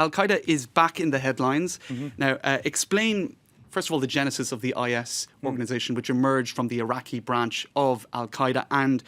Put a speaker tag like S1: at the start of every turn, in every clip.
S1: Al-Qaeda is back in the headlines. Now, explain, first of all, the genesis of the IS organization, which emerged from the Iraqi branch of Al-Qaeda, and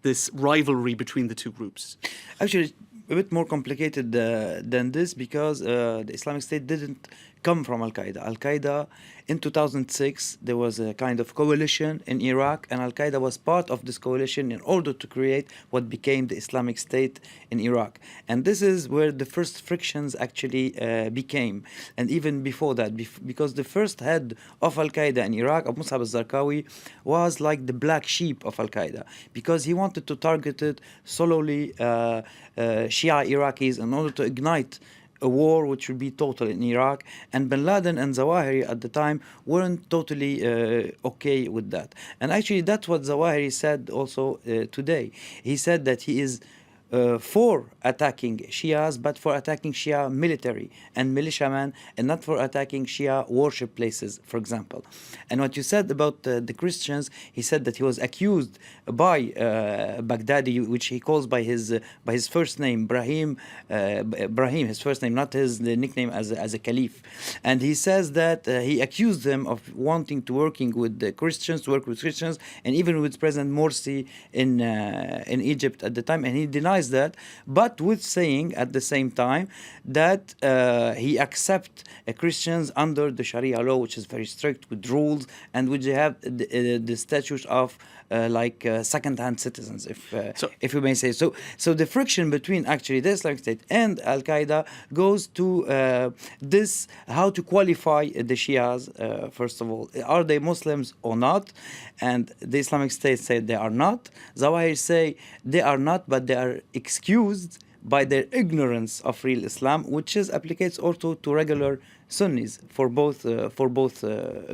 S1: this rivalry between the two groups.
S2: Actually, a bit more complicated than this, because the Islamic State didn't come from Al-Qaeda. Al-Qaeda, in 2006, there was a kind of coalition in Iraq, and Al-Qaeda was part of this coalition in order to create what became the Islamic State in Iraq. And this is where the first frictions actually became. And even before that, because the first head of Al-Qaeda in Iraq, Abu Musab al-Zarqawi, was like the black sheep of Al-Qaeda, because he wanted to target it solely Shia Iraqis in order to ignite a war which would be total in Iraq. And Bin Laden and Zawahiri at the time weren't totally okay with that. And actually that's what Zawahiri said also today. He said that he is for attacking Shias, but for attacking Shia military and militiamen, and not for attacking Shia worship places, for example. And what you said about the Christians, he said that he was accused by Baghdadi, which he calls by his first name, Brahim, his first name, not his nickname as a caliph. And he says that he accused them of wanting to work with Christians, and even with President Morsi in Egypt at the time, and he denies that, but with saying at the same time that he accepts Christians under the Sharia law, which is very strict with rules, and which they have the status of second-hand citizens, if you may say so. So the friction between actually the Islamic State and Al-Qaeda goes to this: how to qualify the Shias. First of all, are they Muslims or not? And the Islamic State said they are not. Zawahiri say they are not, but they are excused by their ignorance of real Islam, which applicates also to regular Sunnis for both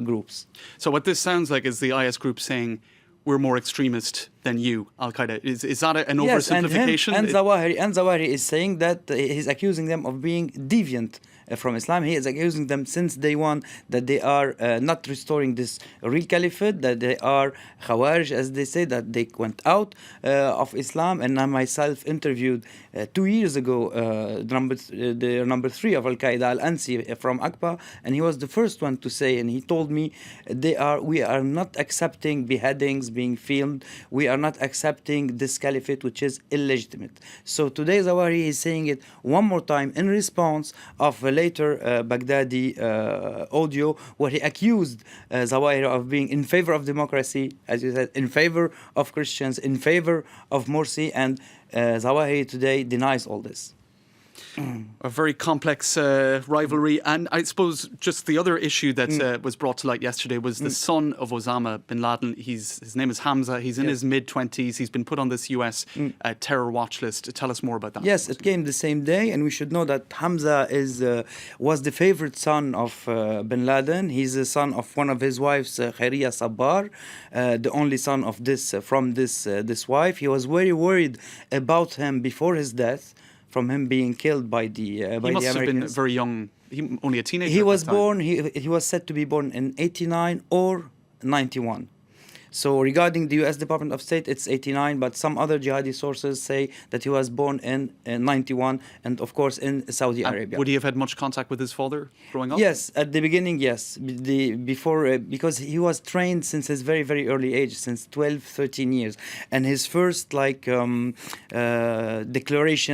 S2: groups.
S1: So what this sounds like is the IS group saying, we're more extremist than you, Al-Qaeda. Is that an oversimplification?
S2: Yes, and Zawahiri is saying that he's accusing them of being deviant from Islam. He is accusing them since day one that they are not restoring this real caliphate, that they are Khawarij, as they say, that they went out of Islam. And I myself interviewed 2 years ago the number 3 of Al-Qaeda, Al-Ansi from Aqaba, and he was the first one to say, and he told me, we are not accepting beheadings being filmed. We are not accepting this caliphate, which is illegitimate. So today Zawahiri is saying it one more time in response of a later Baghdadi audio where he accused Zawahiri of being in favor of democracy, as you said, in favor of Christians, in favor of Morsi, and Zawahiri today denies all this.
S1: A very complex rivalry. And I suppose just the other issue that was brought to light yesterday was the son of Osama Binladen. His name is Hamza. He's in his mid-20s. He's been put on this US terror watch list. Tell us more about that.
S2: Yes, it came the same day, and we should know that Hamza was the favorite son of Bin Laden. He's the son of one of his wives, Khairiya Sabbar, the only son of this wife. He was very worried about him before his death, from him being killed by the Americans.
S1: He must have been very young, only a teenager.
S2: He was born. He was said to be born in 89 or 91. So regarding the U.S. Department of State, it's 89, but some other jihadi sources say that he was born in 91, and of course in Saudi Arabia.
S1: Would he have had much contact with his father growing up?
S2: Yes, at the beginning, yes. Because he was trained since his very, very early age, since 12, 13 years. And his first declaration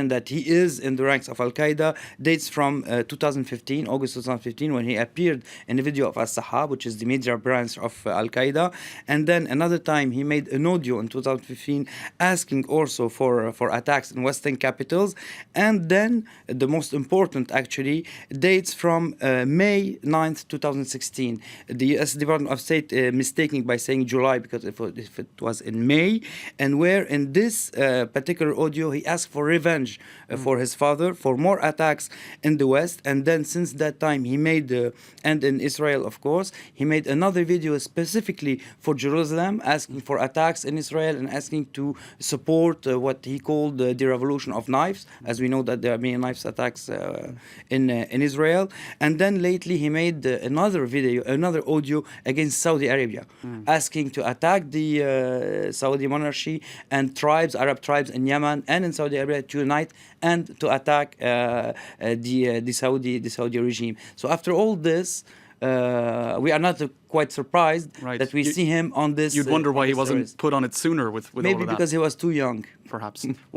S2: that he is in the ranks of Al-Qaeda dates from 2015, August 2015, when he appeared in a video of As-Sahab, which is the media branch of Al-Qaeda. And then another time he made an audio in 2015 asking also for attacks in Western capitals. And then the most important actually dates from May 9th, 2016. The U.S. Department of State mistaking by saying July, because if it was in May, and where in this particular audio he asked for revenge for his father, for more attacks in the West. And then since that time he made, and in Israel of course, he made another video specifically for Jerusalem, Jerusalem, asking for attacks in Israel and asking to support what he called the revolution of knives, as we know that there are many knives attacks in Israel. And then lately he made another video, another audio against Saudi Arabia, asking to attack the Saudi monarchy and tribes, Arab tribes in Yemen and in Saudi Arabia to unite and to attack the Saudi regime. So after all this, we are not quite surprised that we see him on this.
S1: You'd wonder why he wasn't put on it sooner with all
S2: maybe
S1: of that.
S2: because he was too young.
S1: Perhaps.